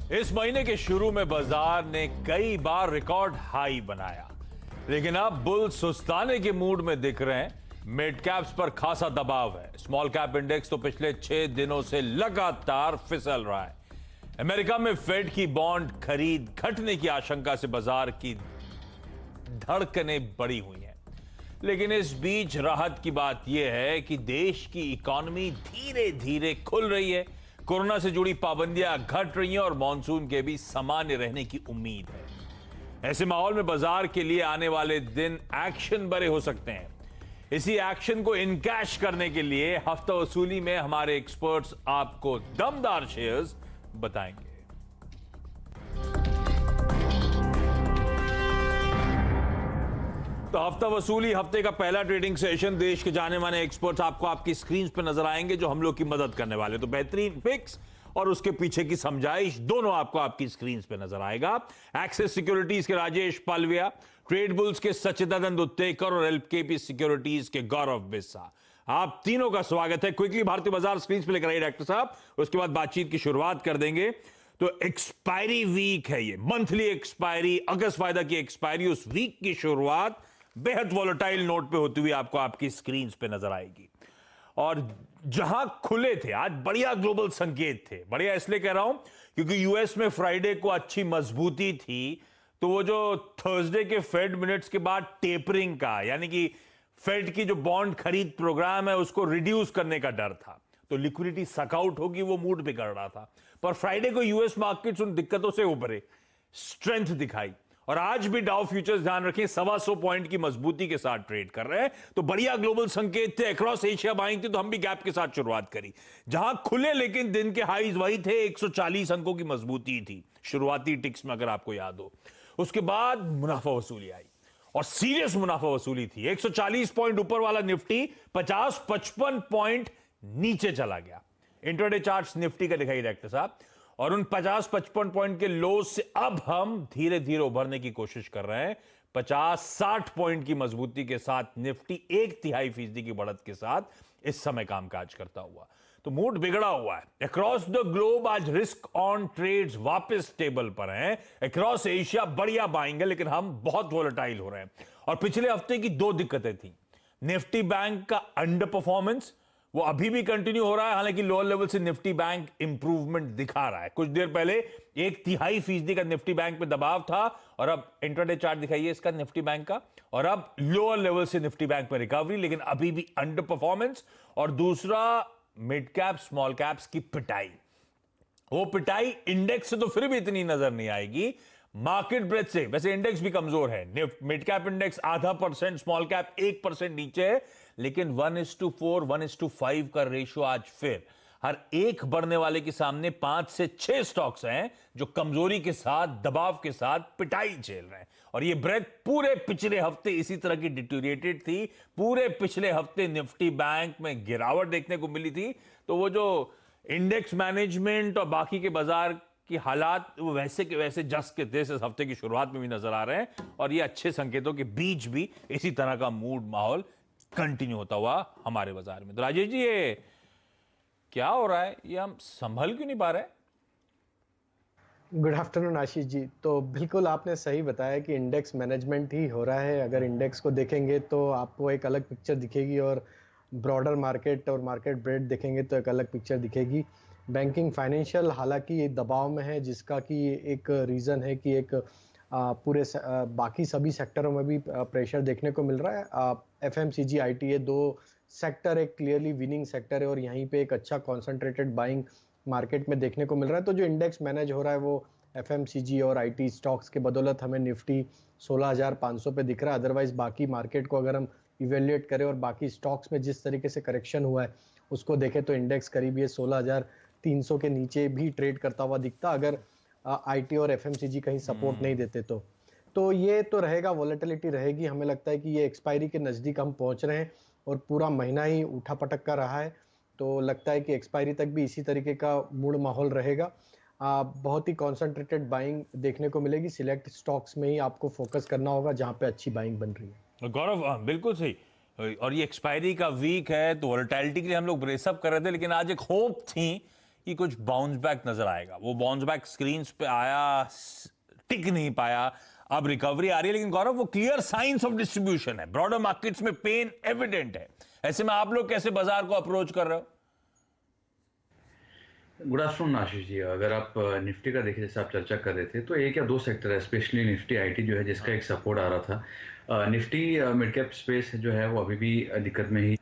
इस महीने के शुरू में बाजार ने कई बार रिकॉर्ड हाई बनाया, लेकिन अब बुल सुस्ताने के मूड में दिख रहे हैं। मिड कैप्स पर खासा दबाव है। स्मॉल कैप इंडेक्स तो पिछले 6 दिनों से लगातार फिसल रहा है। अमेरिका में फेड की बॉन्ड खरीद घटने की आशंका से बाजार की धड़कनें बढ़ी हुई हैं। लेकिन इस बीच राहत की बात यह है कि देश की इकोनॉमी धीरे धीरे खुल रही है। कोरोना से जुड़ी पाबंदियां घट रही हैं और मॉनसून के भी सामान्य रहने की उम्मीद है। ऐसे माहौल में बाजार के लिए आने वाले दिन एक्शन भरे हो सकते हैं। इसी एक्शन को इनकैश करने के लिए हफ्ता वसूली में हमारे एक्सपर्ट्स आपको दमदार शेयर्स बताएंगे। तो हफ्ता वसूली हफ्ते का पहला ट्रेडिंग सेशन, देश के जाने माने एक्सपर्ट्स आपको आपकी स्क्रीन पर नजर आएंगे जो हम लोग की मदद करने वाले। तो बेहतरीन पिक्स और उसके पीछे की समझाइश दोनों आपको आपकी स्क्रीन पे नजर आएगा। एक्सिस सिक्योरिटीज के राजेश पालविया, ट्रेड बुल्स के सच्चिदानंद उत्तेकर और एलकेपी सिक्योरिटीज के गौरव बिस्सा, आप तीनों का स्वागत है। क्विकली भारतीय बाजार स्क्रीन पे लेकर आइए डॉक्टर साहब, उसके बाद बातचीत की शुरुआत कर देंगे। तो एक्सपायरी वीक है ये, मंथली एक्सपायरी, अगस्त वायदा की एक्सपायरी, उस वीक की शुरुआत बेहद वॉलेटाइल नोट पे होती हुई आपको आपकी स्क्रीन पे नजर आएगी। और जहां खुले थे आज बढ़िया ग्लोबल संकेत थे। बढ़िया इसलिए कह रहा हूं क्योंकि यूएस में फ्राइडे को अच्छी मजबूती थी, तो वो जो थर्सडे के फेड मिनट्स के बाद टेपरिंग का, यानी कि फेड की जो बॉन्ड खरीद प्रोग्राम है उसको रिड्यूस करने का डर था, तो लिक्विडिटी सकआउट होगी, वो मूड बिगड़ रहा था। पर फ्राइडे को यूएस मार्केट्स उन दिक्कतों से उभरे, स्ट्रेंथ दिखाई। और आज भी डाउ फ्यूचर्स ध्यान रखें 125 पॉइंट की मजबूती के साथ ट्रेड कर रहे हैं। तो बढ़िया ग्लोबल संकेत थे, अक्रॉस एशिया बाइंग थी, तो हम भी गैप के साथ शुरुआत करी। जहां खुले लेकिन दिन के हाईज वही थे, 140 अंकों की मजबूती थी शुरुआती टिक्स में, अगर आपको याद हो। उसके बाद मुनाफा वसूली आई और सीरियस मुनाफा वसूली थी। 140 पॉइंट ऊपर वाला निफ्टी 50-55 पॉइंट नीचे चला गया। इंट्राडे चार्ट्स निफ्टी का दिखाई डायरेक्टर साहब, और उन 50-55 पॉइंट के लोस से अब हम धीरे धीरे उभरने की कोशिश कर रहे हैं। 50-60 पॉइंट की मजबूती के साथ निफ्टी 1/3% की बढ़त के साथ इस समय कामकाज करता हुआ। तो मूड बिगड़ा हुआ है अक्रॉस द ग्लोब। आज रिस्क ऑन ट्रेड्स वापस टेबल पर हैं। अक्रॉस एशिया बढ़िया बाइंग है, लेकिन हम बहुत वोलेटाइल हो रहे हैं। और पिछले हफ्ते की 2 दिक्कतें थी। निफ्टी बैंक का अंडर परफॉर्मेंस वो अभी भी कंटिन्यू हो रहा है, हालांकि लोअर लेवल से निफ्टी बैंक इंप्रूवमेंट दिखा रहा है। कुछ देर पहले 1/3% का निफ्टी बैंक पे दबाव था, और अब इंट्राडे चार्ट दिखाइए इसका निफ्टी बैंक का, और अब लोअर लेवल से निफ्टी बैंक में रिकवरी, लेकिन अभी भी अंडर परफॉर्मेंस। और दूसरा मिड कैप स्मॉल कैप्स की पिटाई। वो पिटाई इंडेक्स से तो फिर भी इतनी नजर नहीं आएगी, मार्केट ब्रेथ से। वैसे इंडेक्स भी कमजोर है, mid cap index 0.5%, small cap 1% नीचे है, लेकिन 1:4, 1:5 का रेशियो आज फिर हर एक बढ़ने वाले के सामने 5 से 6 स्टॉक्स हैं जो कमजोरी के साथ, दबाव के साथ पिटाई झेल रहे हैं। और ये ब्रेथ पूरे पिछले हफ्ते इसी तरह की डिटोरिएटेड थी। पूरे पिछले हफ्ते निफ्टी बैंक में गिरावट देखने को मिली थी। तो वो जो इंडेक्स मैनेजमेंट और बाकी के बाजार की हालात वो वैसे के वैसे जस के तैस इस हफ्ते की शुरुआत में भी नजर आ रहे हैं। और ये अच्छे संकेतों के बीच भी इसी तरह का मूड माहौल कंटिन्यू होता हुआ हमारे बाजार में। तो राजेश जी, ये क्या हो रहा है? ये हम संभल क्यों नहीं पा रहे? Good afternoon Ashish ji. तो बिल्कुल आपने सही बताया कि इंडेक्स मैनेजमेंट ही हो रहा है। अगर इंडेक्स को देखेंगे तो आपको एक अलग पिक्चर दिखेगी, और ब्रॉडर मार्केट और मार्केट ब्रेड देखेंगे तो एक अलग पिक्चर दिखेगी। बैंकिंग फाइनेंशियल हालांकि दबाव में है, जिसका कि एक रीज़न है कि एक पूरे बाकी सभी सेक्टरों में भी प्रेशर देखने को मिल रहा है। एफएमसीजी, आईटी, ये 2 सेक्टर एक क्लियरली विनिंग सेक्टर है, और यहीं पे एक अच्छा कॉन्सेंट्रेटेड बाइंग मार्केट में देखने को मिल रहा है। तो जो इंडेक्स मैनेज हो रहा है वो एफएमसीजी और आईटी स्टॉक्स के बदौलत हमें निफ्टी 16,500 पे दिख रहा है। अदरवाइज बाकी मार्केट को अगर हम इवेल्युएट करें और बाकी स्टॉक्स में जिस तरीके से करेक्शन हुआ है उसको देखें तो इंडेक्स करीब ये 16,300 के नीचे भी ट्रेड करता हुआ दिखता, अगर आईटी और एफएमसीजी कहीं सपोर्ट नहीं देते तो ये तो रहेगा, वॉलेटिलिटी रहेगी। हमें लगता है कि ये एक्सपायरी के नज़दीक हम पहुंच रहे हैं और पूरा महीना ही उठा पटक का रहा है, तो लगता है कि एक्सपायरी तक भी इसी तरीके का मूड माहौल रहेगा। बहुत ही कॉन्सेंट्रेटेड बाइंग देखने को मिलेगी। सिलेक्ट स्टॉक्स में ही आपको फोकस करना होगा जहां पे अच्छी बाइंग बन रही है। गौरव, बिल्कुल सही। और ये एक्सपायरी का वीक है तो वोलेटिलिटी के लिए हम लोग ब्रेसअप कर रहे थे, लेकिन आज एक होप थी कि कुछ बाउंस बैक नजर आएगा। वो बाउंस बैक स्क्रीन पे आया, टिक नहीं पाया, अब रिकवरी आ रही है, लेकिन गौरव वो क्लियर साइंस ऑफ डिस्ट्रीब्यूशन है। ब्रॉडर मार्केट्स में पेन एविडेंट है। ऐसे में आप लोग कैसे बाजार को अप्रोच कर रहे हो? Good afternoon Ashish ji. अगर आप निफ्टी का देखिए, जैसे आप चर्चा कर रहे थे, तो एक या दो सेक्टर है, स्पेशली निफ्टी आईटी जो है, जिसका एक सपोर्ट आ रहा था। निफ्टी मिड कैप स्पेस जो है वो अभी भी दिक्कत में ही।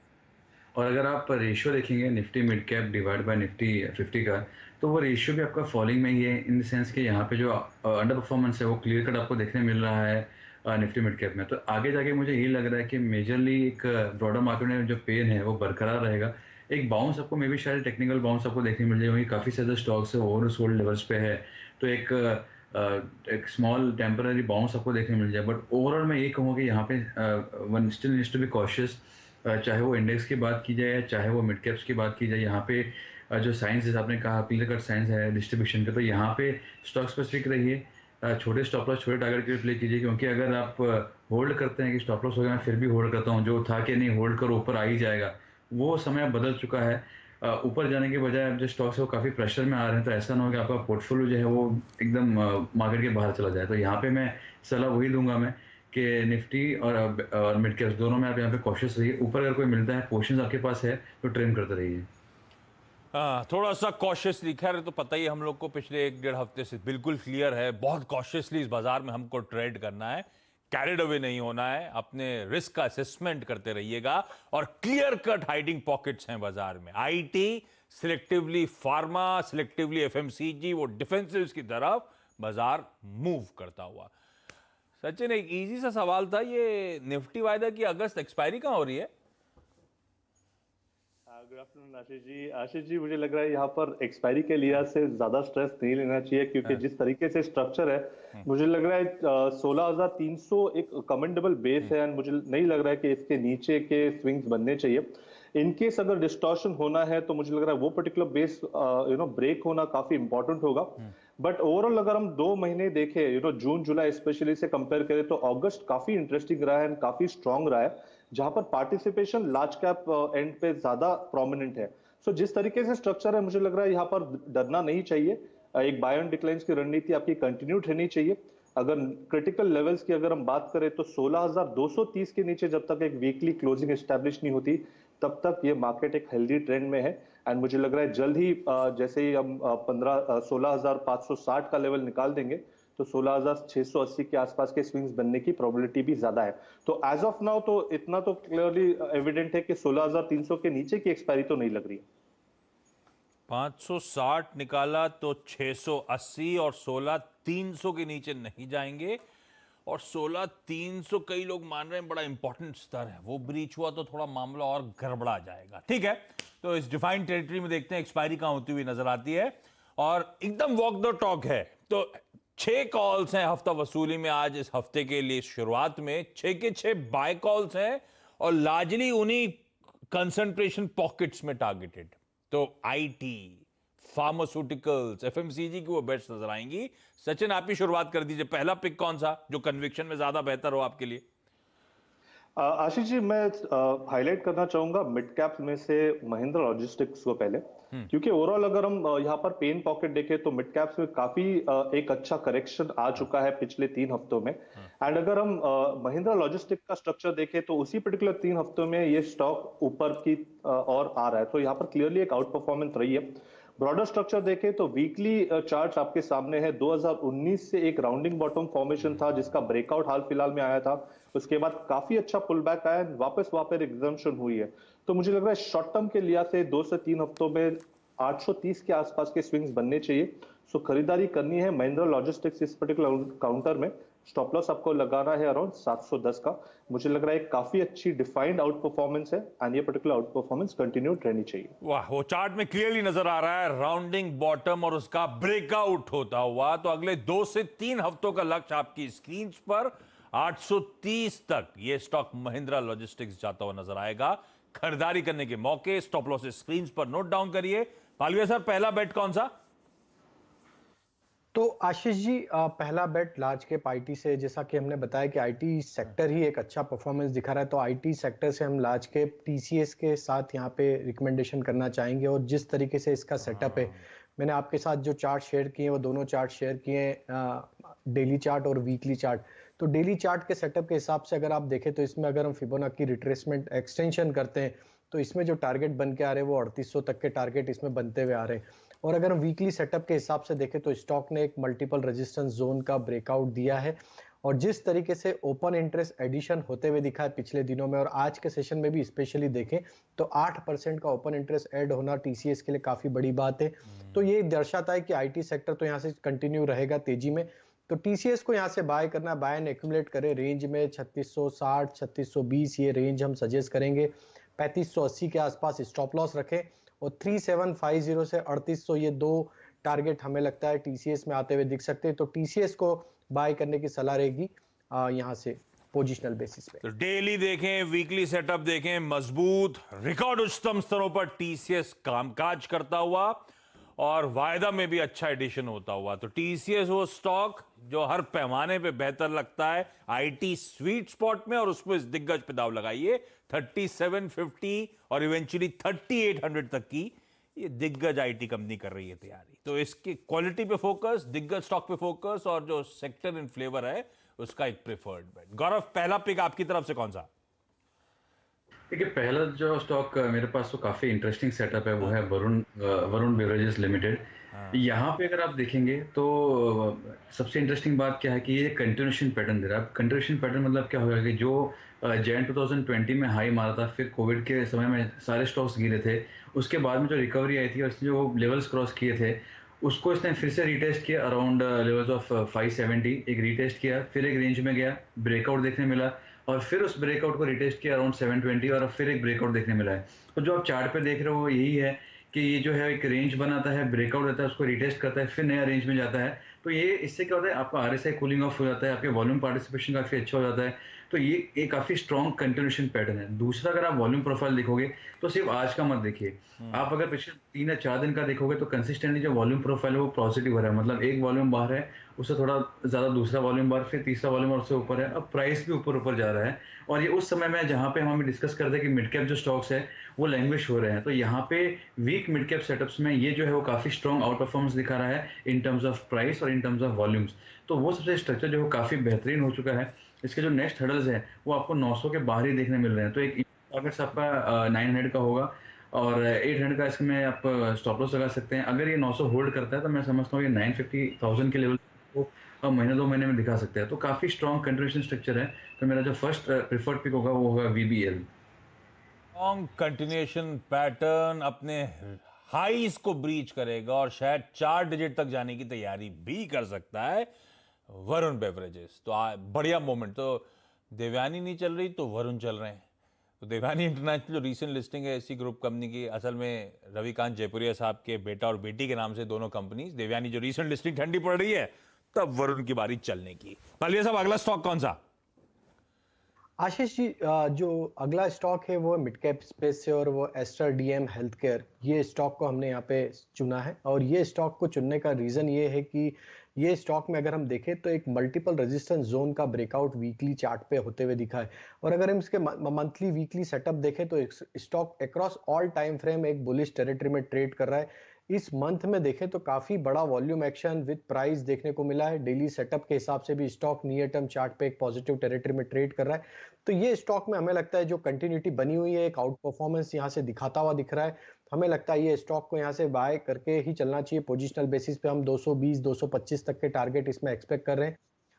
और अगर आप रेशियो देखेंगे Nifty mid cap divide by Nifty 50 का, तो वो रेशियो भी आपका फॉलिंग में ही है, इन द सेंस कि यहाँ पे जो अंडर परफॉर्मेंस है वो क्लियर कट आपको देखने मिल रहा है निफ्टी मिड कैप में। तो आगे जाके मुझे यही लग रहा है कि मेजरली एक ब्रॉडर मार्केट में जो पेन है वो बरकरार रहेगा। एक बाउंस आपको मे बी शायद टेक्निकल बाउंस आपको देखने मिल जाएगा, काफ़ी ज़्यादा स्टॉक्स है ओवर सोल्ड लेवल्स पे है, तो एक स्मॉल टेम्पररी बाउंस आपको देखने मिल जाए। बट ओवरऑल मैं ये कहूँगा कि यहाँ पे one still needs to be cautious, चाहे वो इंडेक्स की बात की जाए, चाहे वो मिड कैप्स की बात की जाए। यहाँ पे जो साइंस, जैसे आपने कहा क्लियर कट साइंस है डिस्ट्रीब्यूशन का, तो यहाँ पे स्टॉक स्पेसिफिक रहिए, छोटे स्टॉप लॉस छोटे टारगेट के प्ले कीजिए, क्योंकि अगर आप होल्ड करते हैं कि स्टॉप लॉस हो गया, मैं फिर भी होल्ड करता हूँ, जो था कि नहीं होल्ड करो ऊपर आ ही जाएगा, वो समय बदल चुका है। ऊपर जाने के बजाय अब जो स्टॉक्स है वो काफ़ी प्रेशर में आ रहे हैं, तो ऐसा ना हो कि आपका पोर्टफोलियो जो है वो एकदम मार्केट के बाहर चला जाए। तो यहाँ पे मैं सलाह वही दूंगा मैं कि निफ्टी और मिड कैप्स दोनों में आप यहाँ पे कॉशियस रहिए। ऊपर अगर कोई मिलता है, पोर्शन आपके पास है, तो ट्रेम करते रहिए। थोड़ा सा कॉशियसली, खैर तो पता ही है हम लोग को, पिछले 1-1.5 हफ्ते से बिल्कुल क्लियर है, बहुत कॉशियसली इस बाजार में हमको ट्रेड करना है, कैरिड अवे नहीं होना है, अपने रिस्क का असेसमेंट करते रहिएगा। और क्लियर कट हाइडिंग पॉकेट्स हैं बाजार में, IT, selectively pharma, selectively FMCG, वो डिफेंसिव्स की तरफ बाजार मूव करता हुआ। सचिन, एक इजी सा सवाल था, ये निफ्टी वायदा की अगस्त एक्सपायरी कहां हो रही है? गुड आफ्टरनून आशीष जी, मुझे लग रहा है यहाँ पर एक्सपायरी के लिहाज से ज्यादा स्ट्रेस नहीं लेना चाहिए, क्योंकि जिस तरीके से स्ट्रक्चर है, मुझे लग रहा है 16,300 एक कमेंडेबल बेस है, एंड मुझे नहीं लग रहा है कि इसके नीचे के स्विंग्स बनने चाहिए। इनकेस अगर डिस्टॉर्शन होना है तो मुझे लग रहा है वो पर्टिकुलर बेस ब्रेक होना काफी इंपॉर्टेंट होगा। बट ओवरऑल अगर हम 2 महीने देखें, जून जुलाई स्पेशली से कंपेयर करें, तो अगस्त काफी इंटरेस्टिंग रहा है एंड काफी स्ट्रांग रहा है, जहां पर पार्टिसिपेशन लार्ज कैप एंड पे ज्यादा प्रोमिनेंट है। सो जिस तरीके से स्ट्रक्चर है, मुझे लग रहा है यहाँ पर डरना नहीं चाहिए। एक बाय ऑन डिक्लाइंस की रणनीति आपकी कंटिन्यूड रहनी चाहिए। अगर क्रिटिकल लेवल्स की अगर हम बात करें तो 16,230 के नीचे जब तक एक वीकली क्लोजिंग एस्टैब्लिश नहीं होती, तब तक ये मार्केट एक हेल्दी ट्रेंड में है। एंड मुझे लग रहा है जल्द ही जैसे ही हम 16,560 का लेवल निकाल देंगे, तो 16,680 के आसपास के स्विंग्स बनने की प्रोबेबिलिटी भी ज्यादा है। तो एज ऑफ नाउ तो इतना तो क्लियरली एविडेंट है कि 16,300 के नीचे की एक्सपायरी तो नहीं लग रही है। 560 निकाला तो 680, और 16,300 के नीचे नहीं जाएंगे। और 16,300 कई लोग मान रहे हैं बड़ा इंपॉर्टेंट स्तर है, वो ब्रीच हुआ तो थोड़ा मामला और गड़बड़ा जाएगा। ठीक है, तो इस डिफाइंड टेरिटरी में देखते हैं एक्सपायरी कहां होती हुई नजर आती है, और एकदम वॉक द टॉक है। तो 6 कॉल्स हैं हफ्ता वसूली में आज, इस हफ्ते के लिए शुरुआत में 6 के 6 बाय कॉल्स हैं, और लार्जली उन्हीं कंसंट्रेशन पॉकेट्स में टारगेटेड। तो आईटी, फार्मास्यूटिकल्स, एफएमसीजी की वो बेट्स नजर आएंगी। सचिन, आप ही शुरुआत कर दीजिए, पहला पिक कौन सा जो कन्विक्शन में ज्यादा बेहतर हो आपके लिए? आशीष जी, मैं हाईलाइट करना चाहूंगा मिड कैप में से महिंद्रा लॉजिस्टिक्स को पहले, क्योंकि ओवरऑल अगर हम यहाँ पर पेन पॉकेट देखें तो मिड कैप्स में काफी एक अच्छा करेक्शन आ चुका है पिछले 3 हफ्तों में। एंड अगर हम महिंद्रा लॉजिस्टिक्स का स्ट्रक्चर देखें तो उसी पर्टिकुलर 3 हफ्तों में ये स्टॉक ऊपर की और आ रहा है, तो यहाँ पर क्लियरली एक आउट परफॉर्मेंस रही है। ब्रॉडर स्ट्रक्चर देखें तो वीकली चार्ट्स आपके सामने है। 2019 से एक राउंडिंग बॉटम फॉर्मेशन था, जिसका ब्रेकआउट हाल फिलहाल में आया था, उसके बाद काफी अच्छा पुल बैक आया, वापस वहां पर एग्जम्पशन हुई है। तो मुझे लग रहा है शॉर्ट टर्म के लिहाज से 2 से 3 हफ्तों में 830 के आसपास के स्विंग्स बनने चाहिए। सो खरीदारी करनी है महिंद्रा लॉजिस्टिक्स इस पर्टिकुलर काउंटर में। स्टॉप लॉस आपको लगाना है अराउंड 710 का। मुझे लग रहा है काफी अच्छी डिफाइंड आउट परफॉर्मेंस है, एंड ये पर्टिकुलर आउट परफॉर्मेंस कंटिन्यूड रहनी चाहिए। वाह, वो चार्ट में क्लियरली नजर आ रहा है राउंडिंग बॉटम और उसका ब्रेकआउट होता हुआ। तो अगले 2 से 3 हफ्तों का लक्ष्य आपकी स्क्रीन पर 830 तक ये स्टॉक महिंद्रा लॉजिस्टिक्स जाता हुआ नजर आएगा। खरीदारी करने के मौके, स्टॉप लॉस स्क्रीन पर नोट डाउन करिए। पालविया सर, पहला बेट कौन सा? तो आशीष जी पहला बेट लार्ज कैप आईटी से, जैसा कि हमने बताया कि आईटी सेक्टर ही एक अच्छा परफॉर्मेंस दिखा रहा है, तो आईटी सेक्टर से हम लार्ज कैप टीसीएस के साथ यहाँ पे रिकमेंडेशन करना चाहेंगे। और जिस तरीके से इसका सेटअप है, मैंने आपके साथ जो चार्ट शेयर किए वो दोनों चार्ट शेयर किए, डेली चार्ट और वीकली चार्ट। तो डेली चार्ट के सेटअप के हिसाब से अगर आप देखें तो इसमें अगर हम फिबोनाची रिट्रेसमेंट एक्सटेंशन करते हैं तो इसमें जो टारगेट बन के आ रहे हैं वो 3800 तक के टारगेट इसमें बनते हुए आ रहे हैं। और अगर हम वीकली सेटअप के हिसाब से देखें तो स्टॉक ने एक मल्टीपल रेजिस्टेंस जोन का ब्रेकआउट दिया है। और जिस तरीके से ओपन इंटरेस्ट एडिशन होते हुए दिखा है पिछले दिनों में और आज के सेशन में भी स्पेशली देखें तो 8% का ओपन इंटरेस्ट ऐड होना टीसीएस के लिए काफी बड़ी बात है। तो ये दर्शाता है कि आईटी सेक्टर तो यहाँ से कंटिन्यू रहेगा तेजी में। तो टीसीएस को यहाँ से बाय करना, बाय एंड एक्यूमुलेट करें रेंज में 3660 3620 ये रेंज हम सजेस्ट करेंगे। 3580 के आसपास स्टॉप लॉस रखें और 3750 से 3800 ये दो टारगेट हमें लगता है टीसीएस में आते हुए दिख सकते हैं। तो टीसीएस को बाय करने की सलाह रहेगी यहाँ से पोजिशनल बेसिस पे। तो डेली देखें, वीकली सेटअप देखें, मजबूत रिकॉर्ड उच्चतम स्तरों पर टीसीएस कामकाज करता हुआ और वायदा में भी अच्छा एडिशन होता हुआ। तो टीसीएस वो स्टॉक जो हर पैमाने पे बेहतर लगता है आईटी स्वीट स्पॉट में, और उसमें इस दिग्गज पे दाव लगाइए 3750 और इवेंचुअली 3800 तक की ये दिग्गज आईटी कंपनी कर रही है तैयारी। तो इसकी क्वालिटी पे फोकस, दिग्गज स्टॉक पे फोकस और जो सेक्टर इन फ्लेवर है उसका एक प्रेफर्ड बेट। गौरव, पहला पिक आपकी तरफ से कौन सा? देखिए, पहला जो स्टॉक मेरे पास तो काफी इंटरेस्टिंग सेटअप है वो है वरुण बेवरेजेस लिमिटेड। यहाँ पे अगर आप देखेंगे तो सबसे इंटरेस्टिंग बात क्या है कि ये कंटिन्यूशन पैटर्न दे रहा है। कंटिन्यूशन पैटर्न मतलब क्या होगा कि जो जैन 2020 में हाई मारा था, फिर कोविड के समय में सारे स्टॉक्स गिरे थे, उसके बाद में जो रिकवरी आई थी और इसने जो लेवल्स क्रॉस किए थे उसको इसने फिर से रीटेस्ट किया अराउंड लेवल्स ऑफ 570, एक रीटेस्ट किया, फिर एक रेंज में गया, ब्रेकआउट देखने मिला और फिर उस ब्रेकआउट को रिटेस्ट किया अराउंड 720 और फिर एक ब्रेकआउट देखने मिला है। तो जो आप चार्ट पे देख रहे हो यही है कि ये जो है एक रेंज बनाता है, ब्रेकआउट रहता है, उसको रिटेस्ट करता है, फिर नया रेंज में जाता है। तो ये इससे क्या होता है, आपका आरएसआई कूलिंग ऑफ हो जाता है, आपके वॉल्यूम पार्टिसिपेशन काफी अच्छा हो जाता है। तो ये एक काफी स्ट्रॉन्ग कंटिन्यूशन पैटर्न है। दूसरा, अगर आप वॉल्यूम प्रोफाइल देखोगे तो सिर्फ आज का मत देखिए, आप अगर पिछले 3 या 4 दिन का देखोगे तो कंसिस्टेंटली जो वॉल्यूम प्रोफाइल है वो पॉजिटिव हो रहा है। मतलब एक वॉल्यूम बाहर है, उससे थोड़ा ज्यादा दूसरा वॉल्यूम बाहर, फिर तीसरा वॉल्यूम और उससे ऊपर है, अब प्राइस भी ऊपर ऊपर जा रहा है। और ये उस समय में जहाँ पे हम डिस्कस करते हैं कि मिड कैप जो स्टॉक्स है वो लैंग्वेज हो रहे हैं, तो यहाँ पे वीक मिड कैप सेटअप्स में ये जो है वो काफी स्ट्रॉन्ग आउट परफॉर्मेंस दिखा रहा है इन टर्म्स ऑफ प्राइस और इन टर्म्स ऑफ वॉल्यूम्स। तो वो सबसे स्ट्रक्चर जो है काफी बेहतरीन हो चुका है। इसके जो नेक्स्ट हर्डल्स है वो आपको 900 के बाहर ही देखने मिल रहे हैं। तो एक टारगेट आपका 900 का होगा और 800 का इसमें आप स्टॉप लॉस लगा सकते हैं। अगर ये 900 होल्ड करता है तो मैं समझता हूँ ये 950,000 के लेवल को महीने 2 महीने में दिखा सकते हैं। तो काफी स्ट्रॉन्ग कंटिन्यूशन स्ट्रक्चर है। तो मेरा जो फर्स्ट प्रेफर्ड पिक होगा वो होगा वीबीएल। स्ट्रॉन्ग कंटिन्यूएशन पैटर्न अपने हाईज को ब्रीच करेगा और शायद 4 डिजिट तक जाने की तैयारी भी कर सकता है वरुण बेवरेजेस। तो बढ़िया मोमेंट। तो देवयानी नहीं चल रही तो वरुण चल रहे हैं। तो देवयानी इंटरनेशनल जो रीसेंट लिस्टिंग है ऐसी ग्रुप कंपनी की, असल में रविकांत जयपुरिया साहब के बेटा और बेटी के नाम से दोनों कंपनी। देवयानी जो रीसेंट लिस्टिंग ठंडी पड़ रही है तब वरुण की बारी चलने की। पालिया साहब, अगला स्टॉक कौन सा? आशीष जी, जो अगला स्टॉक है वो मिड कैप स्पेस से और वो एस्टर डीएम हेल्थ केयर, ये स्टॉक को हमने यहाँ पे चुना है। और ये स्टॉक को चुनने का रीजन ये है कि ये स्टॉक में अगर हम देखें तो एक मल्टीपल रेजिस्टेंस जोन का ब्रेकआउट वीकली चार्ट पे होते हुए दिखा है। और अगर हम इसके मंथली वीकली सेटअप देखें तो stock across all time frame एक बुलिश टेरिटरी में ट्रेड कर रहा है। इस मंथ में देखें तो काफी बड़ा वॉल्यूम एक्शन विद प्राइस देखने को मिला है। डेली सेटअप के हिसाब से भी स्टॉक नियर टर्म चार्ट पे एक पॉजिटिव टेरिटरी में ट्रेड कर रहा है। तो ये स्टॉक में हमें लगता है जो कंटिन्यूटी बनी हुई है, एक आउट परफॉर्मेंस यहाँ से दिखाता हुआ दिख रहा है। हमें लगता है ये स्टॉक को यहाँ से बाय करके ही चलना चाहिए। पोजिशनल बेसिस पे हम 220 225 तक के टारगेट इसमें एक्सपेक्ट कर रहे हैं।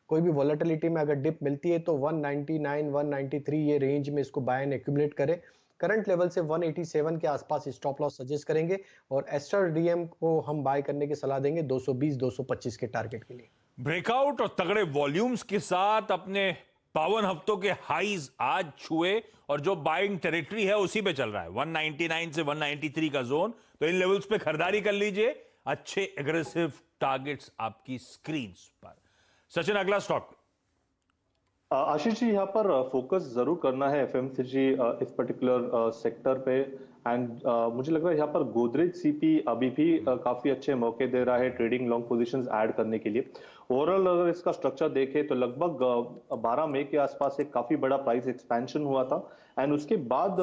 कोई भी वॉलेटिलिटी में अगर डिप मिलती है तो 199 193 ये रेंज में इसको बाय एंड एक्यूमुलेट करें। करंट लेवल से 187 के आसपास स्टॉप लॉस सजेस्ट करेंगे और एस्टर डीएम को हम बाय करने की सलाह देंगे 220 225 के टारगेट के लिए। ब्रेकआउट और तगड़े वॉल्यूम्स के साथ अपने 52 हफ्तों के हाईज आज छुए और जो बाइंग टेरिटरी है उसी पे चल रहा है 199 से 193 का जोन। तो इन लेवल्स पे खरीदारी कर लीजिए। अच्छे एग्रेसिव टारगेट्स आपकी स्क्रीन पर। सचिन, अगला स्टॉक? आशीष जी, यहाँ पर फोकस जरूर करना है एफएमसीजी इस पर्टिकुलर सेक्टर पे। एंड मुझे लग रहा है यहाँ पर गोदरेज सीपी अभी भी काफी अच्छे मौके दे रहा है ट्रेडिंग लॉन्ग पोजीशंस ऐड करने के लिए। ओवरऑल अगर इसका स्ट्रक्चर देखें तो लगभग 12 मई के आसपास एक काफी बड़ा प्राइस एक्सपेंशन हुआ था एंड उसके बाद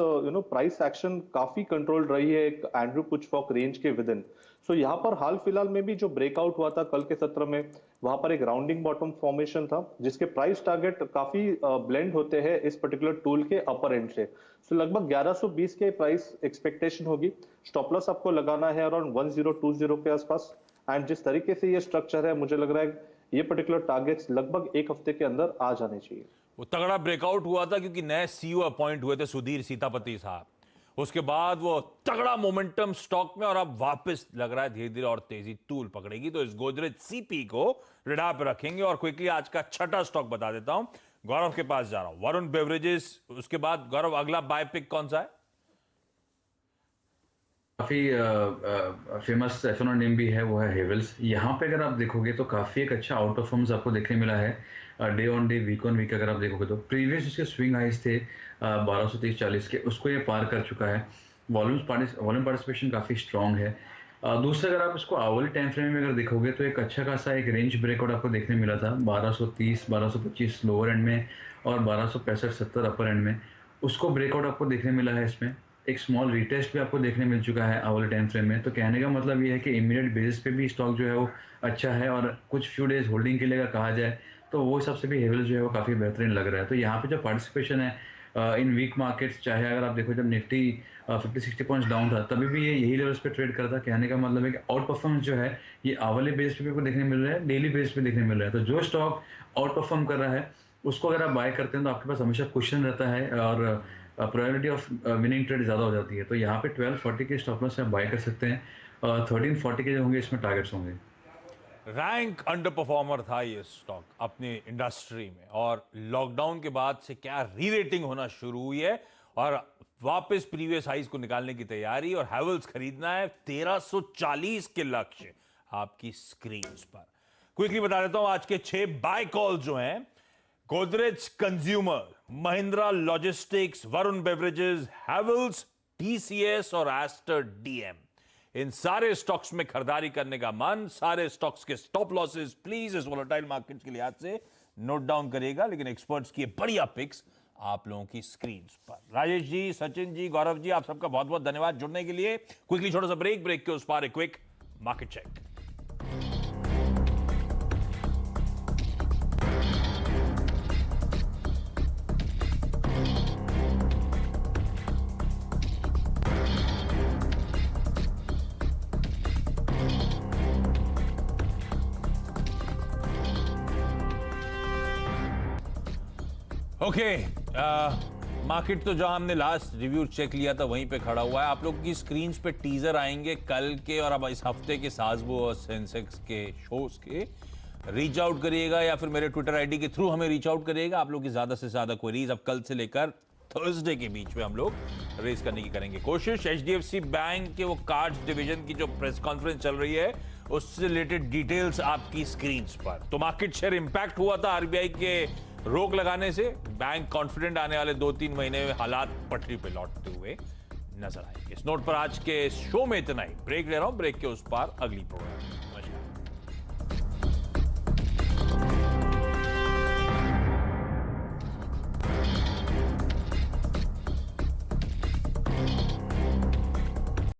प्राइस एक्शन काफी कंट्रोल्ड रही है एक एंड्रू पुचफॉक रेंज के विद इन। सो यहाँ पर हाल फिलहाल में भी जो ब्रेकआउट हुआ था कल के सत्र में, वहां पर एक राउंडिंग बॉटम फॉर्मेशन था जिसके प्राइस टारगेट काफी ब्लेंड होते हैं इस पर्टिकुलर टूल के अपर एंड से। सो लगभग 1120 के प्राइस एक्सपेक्टेशन होगी। स्टॉप लॉस आपको लगाना है अराउंड 1020 के आसपास एंड जिस तरीके से ये स्ट्रक्चर है मुझे लग रहा है ये पर्टिकुलर टारगेट्स लगभग एक हफ्ते के अंदर आ जाने चाहिए। वो तगड़ा ब्रेकआउट हुआ था क्योंकि नए सीईओ अपॉइंट हुए थे सुधीर सीतापति साहब, उसके बाद वो तगड़ा मोमेंटम स्टॉक में और अब वापस लग रहा है धीरे धीरे और तेजी तूल पकड़ेगी। तो इस गोदरेज सीपी को रडार पे रखेंगे। और क्विकली आज का छठा स्टॉक बता देता हूं, गौरव के पास जा रहा हूं, वरुण बेवरेजेस। उसके बाद गौरव अगला बाय पिक कौन सा है? काफी फेमस F&O नेम भी है, वो है हेवल्स। यहाँ पे अगर आप देखोगे तो काफी एक अच्छा आउट परफॉर्मेंस आपको देखने मिला है day on day, week on week. अगर आप देखोगे तो प्रीवियस उसके स्विंग हाइस थे 1230-40 के, उसको ये पार कर चुका है। वॉल्यूम पार्टिसिपेशन काफी स्ट्रांग है। दूसरा अगर आप इसको आवली टाइम फ्रेम में अगर देखोगे तो एक अच्छा खासा एक रेंज ब्रेकआउट आपको देखने मिला था 1230-1225 लोअर एंड में और 1265-70 अपर एंड में, उसको ब्रेकआउट आपको देखने मिला है। इसमें एक स्मॉल रिटेस्ट भी आपको देखने मिल चुका है आवली टाइम फ्रेम में। तो कहने का मतलब ये है कि इमीडिएट बेसिस पे भी स्टॉक जो है वो अच्छा है और कुछ फ्यू डेज होल्डिंग के लिए अगर कहा जाए तो वो हिसाब से भी हेवल्स जो है वो काफी बेहतरीन लग रहा है। तो यहाँ पे जो पार्टिसिपेशन है इन वीक मार्केट्स, चाहे अगर आप देखो जब निफ्टी 50-60 पॉइंट्स डाउन था तभी भी ये यही लेवल्स पे ट्रेड करता। कहने का मतलब है कि आउट परफॉर्मेंस जो है ये आवले बेस पे भी देखने मिल रहा है, डेली बेस पे देखने मिल रहा है। तो जो स्टॉक आउट परफॉर्म कर रहा है उसको अगर आप बाय करते हैं तो आपके पास हमेशा क्वेश्चन रहता है और प्रोबेबिलिटी ऑफ विनिंग ट्रेड ज्यादा हो जाती है। तो यहाँ पे 1240 के स्टॉप लॉस से आप बाय कर सकते हैं। 1340 के जो होंगे इसमें टारगेट्स होंगे। रैंक अंडर परफॉर्मर था ये स्टॉक अपनी इंडस्ट्री में और लॉकडाउन के बाद से क्या री रेटिंग होना शुरू हुई है और वापस प्रीवियस हाइज को निकालने की तैयारी। और हैवल्स खरीदना है 1340 के लक्ष्य आपकी स्क्रीन पर। क्विकली बता देता हूं आज के 6 बाय कॉल जो हैं, Godrej consumer, Mahindra logistics, Varun beverages, Havells, TCS और एस्टर डीएम। इन सारे स्टॉक्स में खरीदारी करने का मन, सारे स्टॉक्स के स्टॉप लॉसेस प्लीज इस वोलेटाइल मार्केट के लिहाज से नोट डाउन करिएगा। लेकिन एक्सपर्ट्स की बढ़िया पिक्स आप लोगों की स्क्रीन पर। राजेश जी, सचिन जी, गौरव जी, आप सबका बहुत बहुत धन्यवाद जुड़ने के लिए। क्विकली छोटा सा ब्रेक के उस पार एक quick market check. Okay, market तो जहां हमने लास्ट रिव्यू चेक लिया था वहीं पे खड़ा हुआ है। आप लोग की स्क्रीन्स पे टीजर आएंगे कल के और अब इस हफ्ते के साजबो और सेंसेक्स के शोज के। रीच आउट करिएगा या फिर मेरे ट्विटर आईडी के थ्रू हमें रीच आउट करिएगा। आप लोग की ज्यादा से ज्यादा क्वेरीज अब कल से लेकर थर्सडे के बीच में हम लोग रेस करने की करेंगे कोशिश। एचडीएफसी बैंक के वो कार्ड्स डिवीजन की जो प्रेस कॉन्फ्रेंस चल रही है उससे रिलेटेड डिटेल्स आपकी स्क्रीन पर। तो मार्केट शेयर इंपैक्ट हुआ था आरबीआई के रोक लगाने से। बैंक कॉन्फिडेंट आने वाले 2-3 महीने में हालात पटरी पे लौटते हुए नजर आएंगे। इस नोट पर आज के शो में इतना ही। ब्रेक ले रहा हूं, ब्रेक के उस पार अगली प्रोग्राम।